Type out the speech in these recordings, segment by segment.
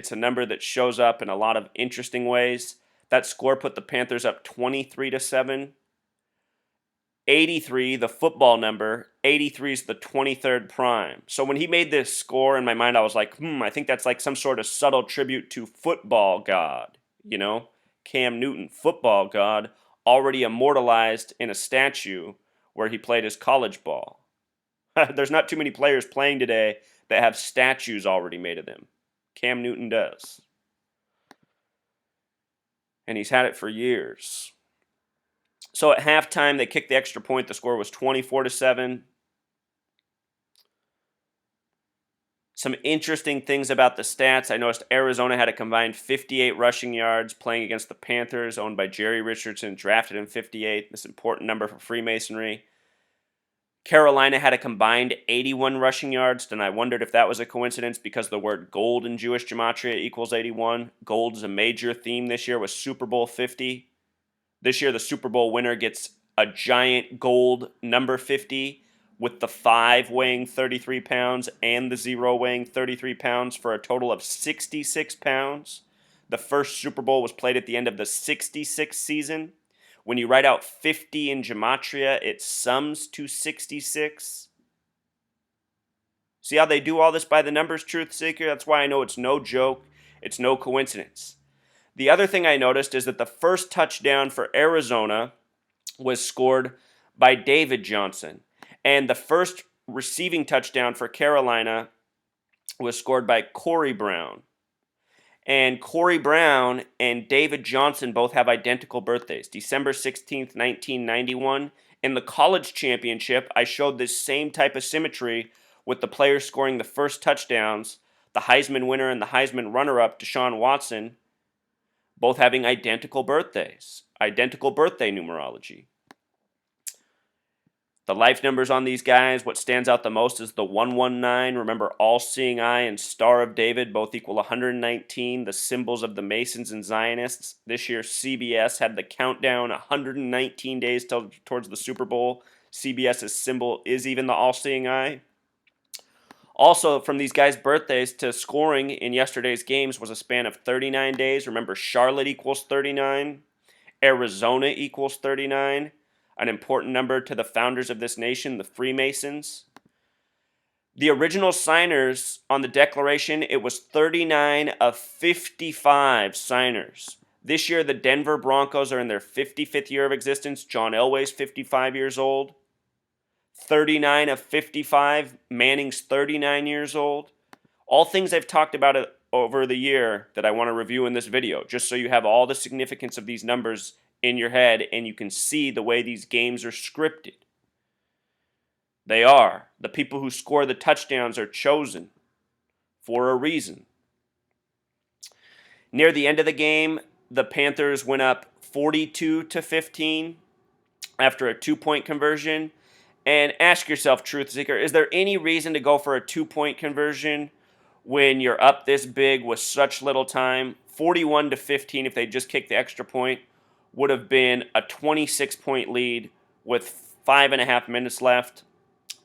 It's a number that shows up in a lot of interesting ways. That score put the Panthers up 23-7. 83, the football number, 83 is the 23rd prime. So when he made this score, in my mind, I was like, I think that's like some sort of subtle tribute to football god, Cam Newton, football god, already immortalized in a statue where he played his college ball. There's not too many players playing today that have statues already made of them. Cam Newton does. And he's had it for years. So at halftime, they kicked the extra point. The score was 24-7. Some interesting things about the stats. I noticed Arizona had a combined 58 rushing yards playing against the Panthers, owned by Jerry Richardson, drafted in 58. This important number for Freemasonry. Carolina had a combined 81 rushing yards, and I wondered if that was a coincidence because the word gold in Jewish gematria equals 81. Gold is a major theme this year with Super Bowl 50. This year, the Super Bowl winner gets a giant gold number 50 with the 5 weighing 33 pounds and the 0 weighing 33 pounds for a total of 66 pounds. The first Super Bowl was played at the end of the 66th season. When you write out 50 in gematria, it sums to 66. See how they do all this by the numbers, Truth Seeker? That's why I know it's no joke. It's no coincidence. The other thing I noticed is that the first touchdown for Arizona was scored by David Johnson. And the first receiving touchdown for Carolina was scored by Corey Brown. And Corey Brown and David Johnson both have identical birthdays, December 16th, 1991. In the college championship, I showed this same type of symmetry with the players scoring the first touchdowns, the Heisman winner and the Heisman runner-up, Deshaun Watson, both having identical birthdays, identical birthday numerology. The life numbers on these guys, what stands out the most is the 119. Remember, all-seeing eye and Star of David both equal 119, the symbols of the Masons and Zionists. This year, CBS had the countdown 119 days towards the Super Bowl. CBS's symbol is even the all-seeing eye. Also, from these guys' birthdays to scoring in yesterday's games was a span of 39 days. Remember, Charlotte equals 39. Arizona equals 39. An important number to the founders of this nation, the Freemasons. The original signers on the Declaration, it was 39 of 55 signers. This year, the Denver Broncos are in their 55th year of existence. John Elway's 55 years old. 39 of 55. Manning's 39 years old. All things I've talked about over the year that I want to review in this video, just so you have all the significance of these numbers in your head and you can see the way these games are scripted. They are. The people who score the touchdowns are chosen for a reason. Near the end of the game, the Panthers went up 42-15 after a 2-point conversion. And ask yourself, Truth Seeker, is there any reason to go for a 2-point conversion when you're up this big with such little time? 41-15, if they just kicked the extra point, would have been a 26-point lead with 5.5 minutes left.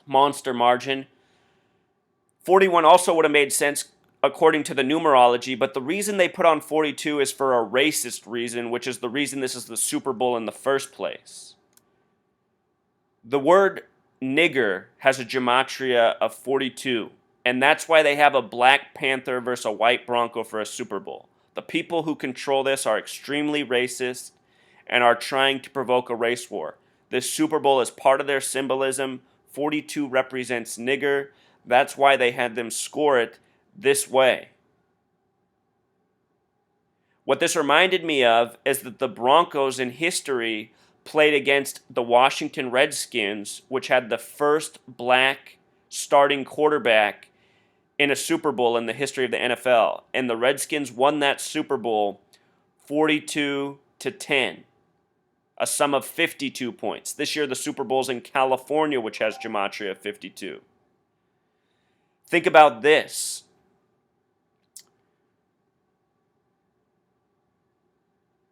Monster margin. 41 also would have made sense according to the numerology, but the reason they put on 42 is for a racist reason, which is the reason this is the Super Bowl in the first place. The word nigger has a gematria of 42, and that's why they have a Black Panther versus a white Bronco for a Super Bowl. The people who control this are extremely racist and are trying to provoke a race war. This Super Bowl is part of their symbolism. 42 represents nigger. That's why they had them score it this way. What this reminded me of is that the Broncos in history played against the Washington Redskins, which had the first black starting quarterback in a Super Bowl in the history of the NFL. And the Redskins won that Super Bowl 42-10, a sum of 52 points. This year the Super Bowl's in California, which has gematria of 52. Think about this.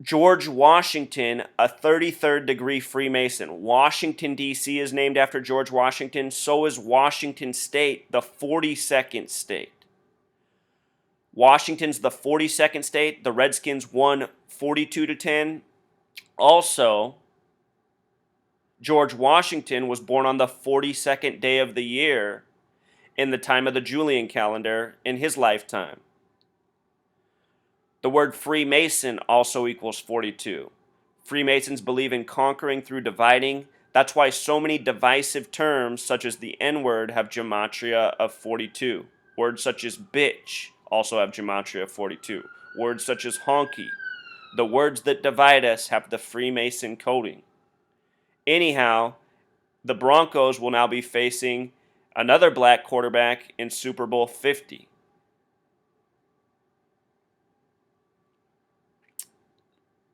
George Washington, a 33rd degree Freemason. Washington, D.C. is named after George Washington. So is Washington State, the 42nd state. Washington's the 42nd state. The Redskins won 42-10. Also, George Washington was born on the 42nd day of the year in the time of the Julian calendar in his lifetime. The word Freemason also equals 42. Freemasons believe in conquering through dividing. That's why so many divisive terms, such as the N-word, have gematria of 42. Words such as bitch also have gematria of 42. Words such as honky. The words that divide us have the Freemason coding. Anyhow, the Broncos will now be facing another black quarterback in Super Bowl 50.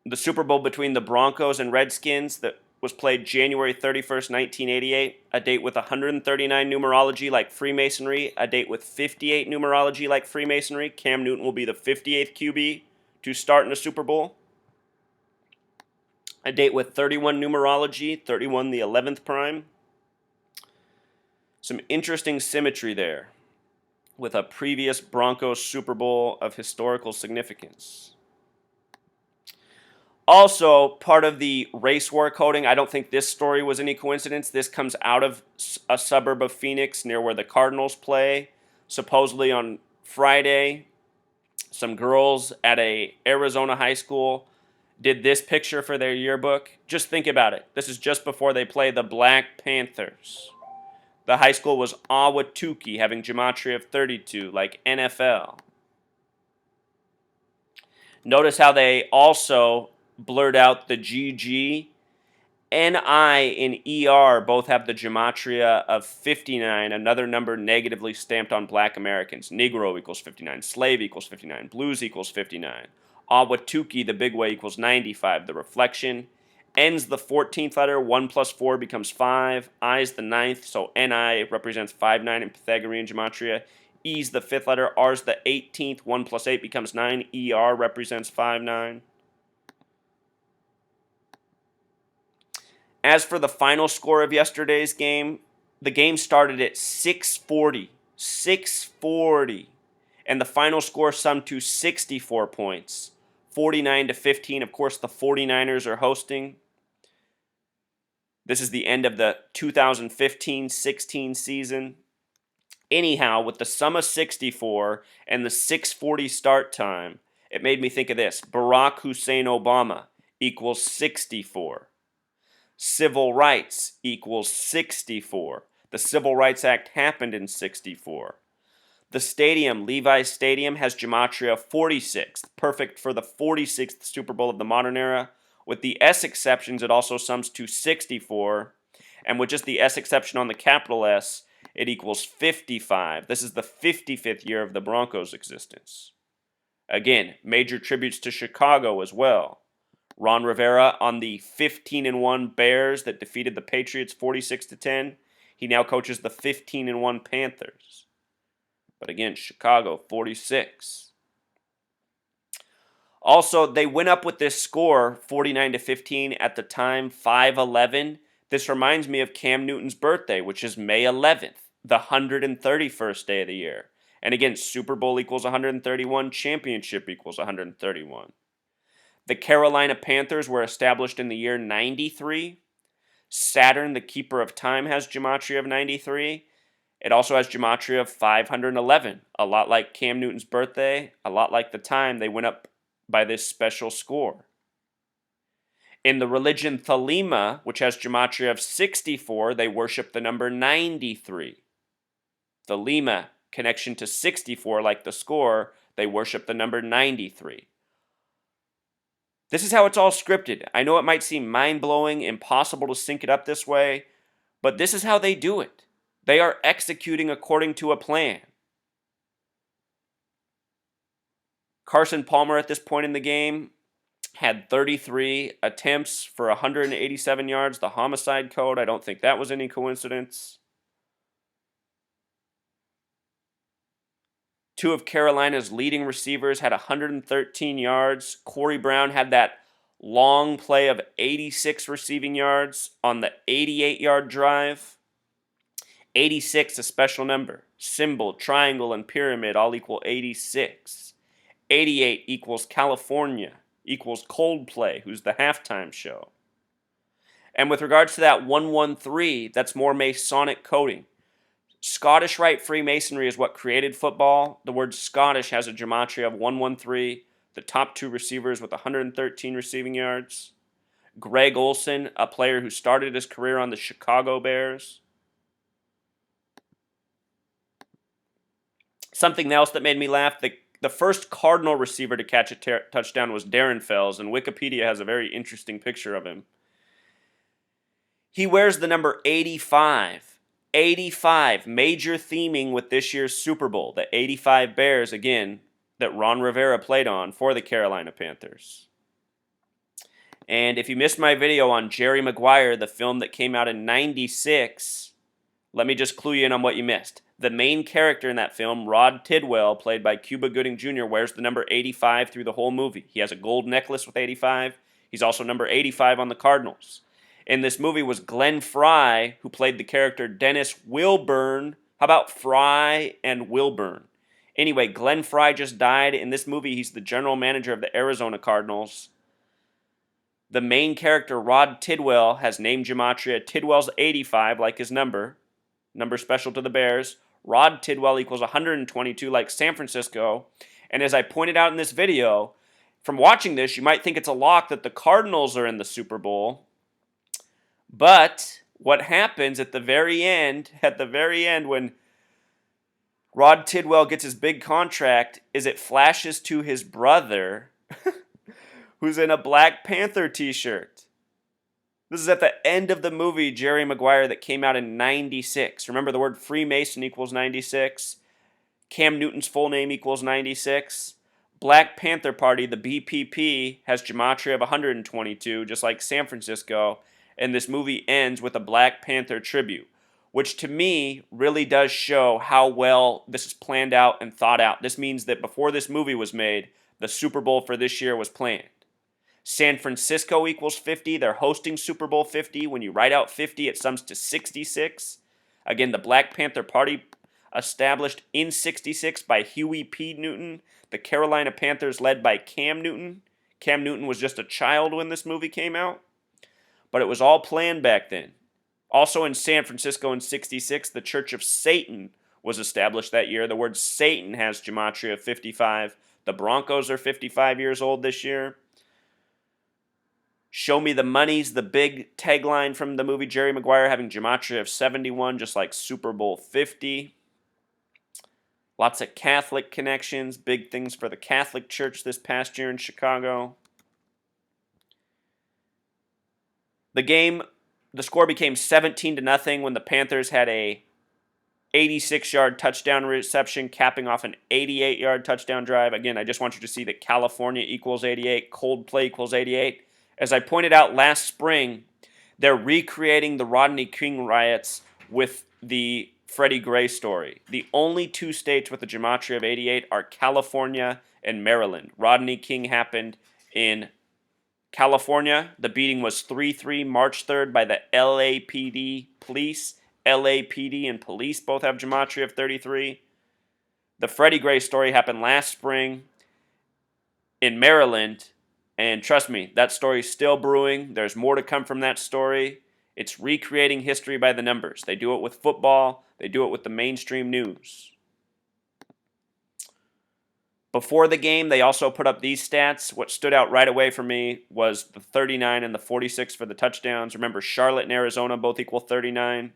The Super Bowl between the Broncos and Redskins that was played January 31st, 1988, a date with 139 numerology like Freemasonry, a date with 58 numerology like Freemasonry. Cam Newton will be the 58th QB to start in a Super Bowl. A date with 31 numerology, 31 the 11th prime. Some interesting symmetry there with a previous Broncos Super Bowl of historical significance. Also, part of the race war coding, I don't think this story was any coincidence. This comes out of a suburb of Phoenix near where the Cardinals play. Supposedly on Friday, some girls at a Arizona high school did this picture for their yearbook. Just think about it. This is just before they play the Black Panthers. The high school was Ahwatukee, having gematria of 32, like NFL. Notice how they also blurred out the GG. NI and ER both have the gematria of 59, another number negatively stamped on black Americans. Negro equals 59, slave equals 59, blues equals 59. Ahwatukee, the big way, equals 95, the reflection. N's the 14th letter, 1 plus 4 becomes 5. I's the 9th, so NI represents 5-9 in Pythagorean gematria. E's the 5th letter, R's the 18th, 1 plus 8 becomes 9. ER represents 5-9. As for the final score of yesterday's game, the game started at 640. 640. And the final score summed to 64 points. 49-15. Of course, the 49ers are hosting. This is the end of the 2015-16 season. Anyhow, with the sum of 64 and the 640 start time, it made me think of this. Barack Hussein Obama equals 64. Civil rights equals 64. The Civil Rights Act happened in 64. The stadium, Levi's Stadium, has gematria 46, perfect for the 46th Super Bowl of the modern era. With the S exceptions, it also sums to 64. And with just the S exception on the capital S, it equals 55. This is the 55th year of the Broncos' existence. Again, major tributes to Chicago as well. Ron Rivera on the 15-1 Bears that defeated the Patriots 46-10. He now coaches the 15-1 Panthers. But again, Chicago 46. Also, they went up with this score 49-15 at the time 5-11. This reminds me of Cam Newton's birthday, which is May 11th, the 131st day of the year. And again, Super Bowl equals 131, championship equals 131. The Carolina Panthers were established in the year 93. Saturn, the keeper of time, has gematria of 93. It also has gematria of 511, a lot like Cam Newton's birthday, a lot like the time they went up by this special score. In the religion Thelema, which has gematria of 64, they worship the number 93. Thelema, connection to 64 like the score, they worship the number 93. This is how it's all scripted. I know it might seem mind-blowing, impossible to sync it up this way, but this is how they do it. They are executing according to a plan. Carson Palmer at this point in the game had 33 attempts for 187 yards, the homicide code. I don't think that was any coincidence. Two of Carolina's leading receivers had 113 yards. Corey Brown had that long play of 86 receiving yards on the 88-yard drive. 86, a special number. Symbol, triangle, and pyramid all equal 86. 88 equals California equals Coldplay, who's the halftime show. And with regards to that 113, that's more Masonic coding. Scottish Rite Freemasonry is what created football. The word Scottish has a gematria of 113, the top two receivers with 113 receiving yards. Greg Olson, a player who started his career on the Chicago Bears. Something else that made me laugh, the first Cardinal receiver to catch a touchdown was Darren Fells, and Wikipedia has a very interesting picture of him. He wears the number 85. 85, major theming with this year's Super Bowl. The 85 Bears, again, that Ron Rivera played on for the Carolina Panthers. And if you missed my video on Jerry Maguire, the film that came out in '96, let me just clue you in on what you missed. The main character in that film, Rod Tidwell, played by Cuba Gooding Jr., wears the number 85 through the whole movie. He has a gold necklace with 85. He's also number 85 on the Cardinals. In this movie was Glenn Fry, who played the character Dennis Wilburn. How about Fry and Wilburn? Anyway, Glenn Fry just died. In this movie, he's the general manager of the Arizona Cardinals. The main character, Rod Tidwell, has name gematria. Tidwell's 85, like his number special to the Bears. Rod Tidwell equals 122, like San Francisco. And as I pointed out in this video, from watching this, you might think it's a lock that the Cardinals are in the Super Bowl. But what happens at the very end when Rod Tidwell gets his big contract, is it flashes to his brother, who's in a Black Panther t-shirt. This is at the end of the movie, Jerry Maguire, that came out in '96. Remember, the word Freemason equals 96. Cam Newton's full name equals 96. Black Panther Party, the BPP, has gematria of 122, just like San Francisco. And this movie ends with a Black Panther tribute, which to me really does show how well this is planned out and thought out. This means that before this movie was made, the Super Bowl for this year was planned. San Francisco equals 50. They're hosting Super Bowl 50. When you write out 50, it sums to 66. Again, the Black Panther Party established in '66 by Huey P. Newton. The Carolina Panthers led by Cam Newton. Cam Newton was just a child when this movie came out. But it was all planned back then. Also in San Francisco in '66, the Church of Satan was established that year. The word Satan has gematria of 55. The Broncos are 55 years old this year. Show me the money's the big tagline from the movie Jerry Maguire, having gematria of 71, just like Super Bowl 50. Lots of Catholic connections, big things for the Catholic Church this past year in Chicago. The score became 17-0 when the Panthers had a 86-yard touchdown reception, capping off an 88-yard touchdown drive. Again, I just want you to see that California equals 88, Coldplay equals 88. As I pointed out last spring, they're recreating the Rodney King riots with the Freddie Gray story. The only two states with a gematria of 88 are California and Maryland. Rodney King happened in California. The beating was 3-3, March 3rd, by the LAPD police. LAPD and police both have gematria of 33. The Freddie Gray story happened last spring in Maryland. And trust me, that story's still brewing. There's more to come from that story. It's recreating history by the numbers. They do it with football. They do it with the mainstream news. Before the game, they also put up these stats. What stood out right away for me was the 39 and the 46 for the touchdowns. Remember, Charlotte and Arizona both equal 39.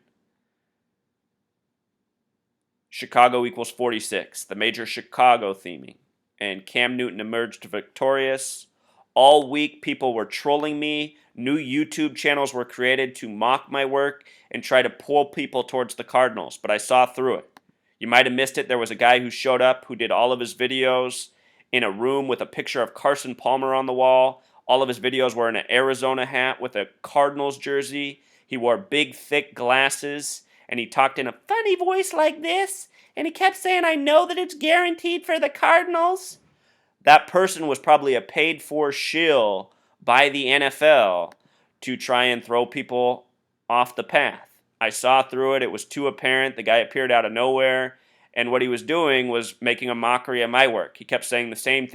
Chicago equals 46. The major Chicago theming. And Cam Newton emerged victorious. All week, people were trolling me. New YouTube channels were created to mock my work and try to pull people towards the Cardinals, but I saw through it. You might have missed it. There was a guy who showed up who did all of his videos in a room with a picture of Carson Palmer on the wall. All of his videos were in an Arizona hat with a Cardinals jersey. He wore big, thick glasses, and he talked in a funny voice like this, and he kept saying, "I know that it's guaranteed for the Cardinals." That person was probably a paid-for shill by the NFL to try and throw people off the path. I saw through it. It was too apparent. The guy appeared out of nowhere, and what he was doing was making a mockery of my work. He kept saying the same thing.